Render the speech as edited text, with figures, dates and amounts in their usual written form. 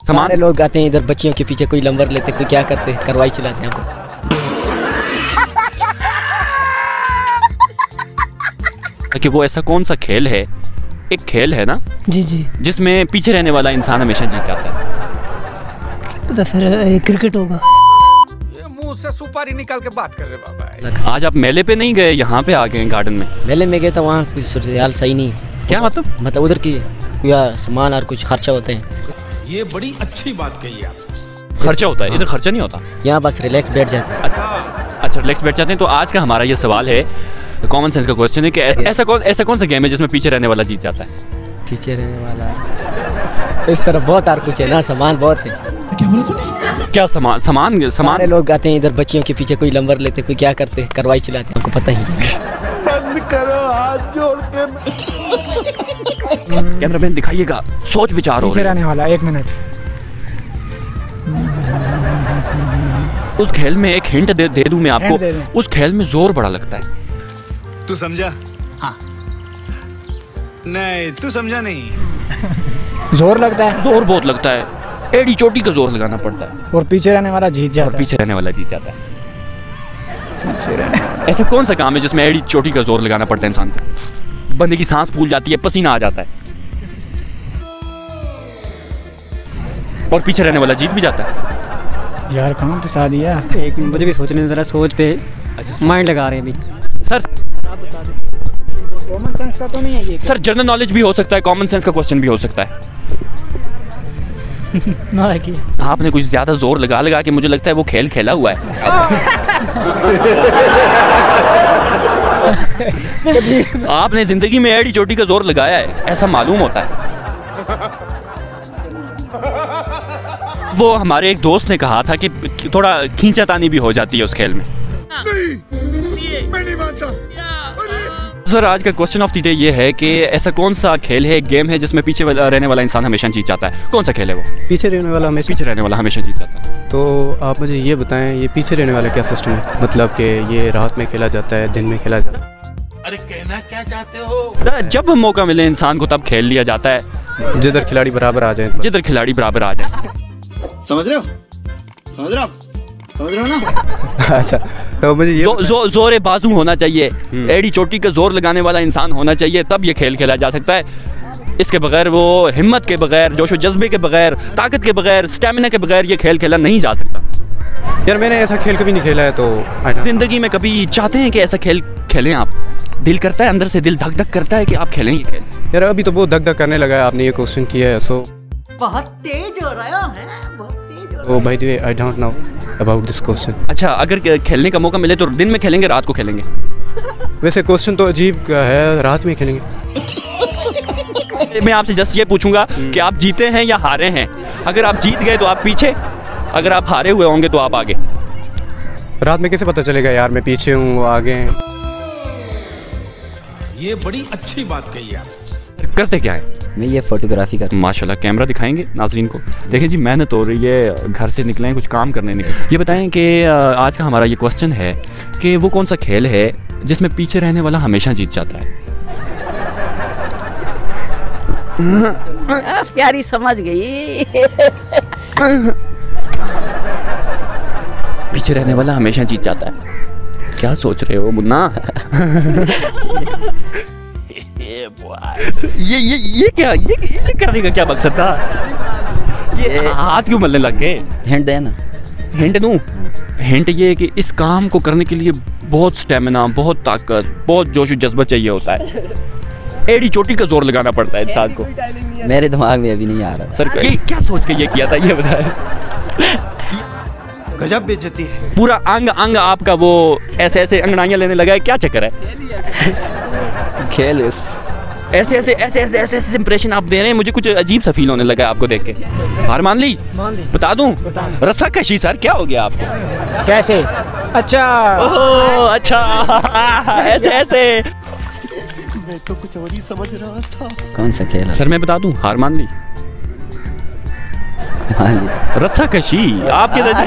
सारे लोग आते हैं इधर बच्चियों के पीछे, कोई नंबर लेते, कोई क्या करते, कार्रवाई चलाते हैं हमको। कि वो ऐसा कौन सा खेल है, एक खेल है ना जी जी, जिसमें पीछे रहने वाला इंसान हमेशा जीत जाता है? तो फिर क्रिकेट होगा। ये मुंह से सुपारी निकाल के बात कर रहे बाबा। आज आप मेले पे नहीं गए, यहाँ पे आ गए गार्डन में? मेले में गए तो वहाँ कुछ सूरत सही नहीं है। क्या मतलब उधर की या सामान और कुछ खर्चा होते हैं। ये बड़ी अच्छी बात कही आप। खर्चा होता है, इधर खर्चा नहीं होता। यहाँ बस रिलैक्स बैठ जाते हैं। अच्छा रिलैक्स बैठ जाते हैं। तो आज का हमारा ये सवाल है, कॉमन सेंस का क्वेश्चन है कि ऐसा कौन सा गेम है जिसमें पीछे रहने वाला जीत जाता है? पीछे रहने वाला इस तरह बहुत और कुछ है ना, सामान बहुत है। क्या सामान सारे लोग आते हैं इधर बच्चियों के पीछे, कोई नंबर लेते, कोई क्या करते, कार्रवाई चलाते हैं, हमको पता ही। बंद करो हाथ जोड़ के। कैमरामैन दिखाइएगा, सोच विचार हो पीछे रहने वाला 1 मिनट। उस खेल में एक हिंट दे दूं मैं आपको। उस खेल में जोर बड़ा लगता है। तू समझा? हाँ। नहीं तू समझा नहीं। जोर लगता है, जोर बहुत लगता है, एड़ी चोटी का जोर लगाना पड़ता है और पीछे रहने वाला जीत जाता है। पीछे रहने वाला जीत जाता है। ऐसा कौन सा काम है जिसमें एड़ी चोटी का जोर लगाना पड़ता है इंसान को? बंदे की सांस फूल जाती है, पसीना आ जाता है और पीछे रहने वाला जीत भी जाता है। यार कहाँ फंसा दिया? एक मिनट मुझे भी सोचने जरा, सोच पे माइंड लगा रहे हैं अभी। सर कॉमन सेंस का तो नहीं है ये? सर जनरल नॉलेज भी हो सकता है, कॉमन सेंस का क्वेश्चन भी हो सकता है। आपने कुछ ज्यादा जोर लगा के मुझे लगता है वो खेल खेला हुआ है। आपने जिंदगी में एड़ी चोटी का जोर लगाया है, ऐसा मालूम होता है। वो हमारे एक दोस्त ने कहा था कि थोड़ा खींचातानी भी हो जाती है उस खेल में। मैं नहीं मानता। सर आज का क्वेश्चन ऑफ द डे ये है कि ऐसा कौन सा खेल है, गेम है जिसमें पीछे रहने वाला इंसान हमेशा जीत जाता है? कौन सा खेल है वो? पीछे रहने वाला हमेशा जीत जाता है। तो आप मुझे ये बताएं, ये पीछे रहने वाला क्या सिस्टम है? मतलब कि ये रात में खेला जाता है, दिन में खेला जाता है? अरे कहना क्या चाहते हो? जब मौका मिले इंसान को तब खेल लिया जाता है, जिधर खिलाड़ी बराबर आ जाए। समझ रहे हो ना? अच्छा तो मुझे ये जोरे बाजू होना चाहिए, एड़ी चोटी का जोर लगाने वाला इंसान होना चाहिए, तब ये खेल खेला जा सकता है। इसके बगैर, वो हिम्मत के बगैर, जोशो जज्बे के बगैर, ताकत के बगैर, स्टेमिना के बगैर ये खेल खेला नहीं जा सकता। यार मैंने ऐसा खेल कभी नहीं खेला है, तो जिंदगी में कभी चाहते हैं कि ऐसा खेल खेलें आप? दिल करता है, अंदर से दिल धक धक करता है कि आप खेलें ये खेल? यार अभी तो बहुत धक धक करने लगा है, आपने ये क्वेश्चन किया है। सो बहुत तेज हो रहा है, बहुत तेज हो रहा है। Oh by the way I don't know about this question. अच्छा, अगर खेलने का मौका मिले तो दिन में खेलेंगे, रात को खेलेंगे? वैसे क्वेश्चन तो अजीब है, रात में खेलेंगे। मैं आपसे जस्ट ये पूछूंगा कि आप जीते हैं या हारे हैं? अगर आप जीत गए तो आप पीछे, अगर आप हारे हुए होंगे तो आप आगे। रात में कैसे पता चलेगा यार मैं पीछे हूँ वो आगे हैं? ये बड़ी अच्छी बात कही आप। करते क्या है? मैं ये फोटोग्राफी कर। माशाल्लाह, कैमरा दिखाएंगे नाजरीन को। देखें जी, मेहनत हो रही है, घर से निकले हैं, कुछ काम करने निकले। ये बताएं कि आज का हमारा ये क्वेश्चन है कि वो कौन सा खेल है जिसमें पीछे रहने वाला हमेशा जीत जाता है? प्यारी समझ गई। पीछे रहने वाला हमेशा जीत जाता है। क्या सोच रहे हो मुन्ना? ये करने का क्या मकसद था? ये हाथ क्यों मलने लग गए? हिंट दे ना। हिंट दूं? हिंट ये है कि इस काम को करने के लिए बहुत स्टेमिना, बहुत ताकत, बहुत जोश जज्बा चाहिए होता है। एड़ी चोटी का जोर लगाना पड़ता है इंसान को। मेरे दिमाग में अभी नहीं आ रहा। सर ये क्या सोच के ये किया था, ये बताएं। गजब बेइज्जती है। पूरा अंग आपका वो ऐसे अंगड़ाइयां लेने लगा है, क्या चक्कर है? खेल ऐसे इंप्रेशन आप दे रहे हैं, मुझे कुछ अजीब सा फील होने लगा आपको देख के। हार मान ली? बता दूं? रस्सा कशी सर, क्या हो गया आपको? कैसे? अच्छा ओह अच्छा, ऐसे मैं तो कुछ और ही समझ रहा था। कौन सा खेल है? सर मैं बता दूं, हार मान ली? रस्सा कशी आपके नजर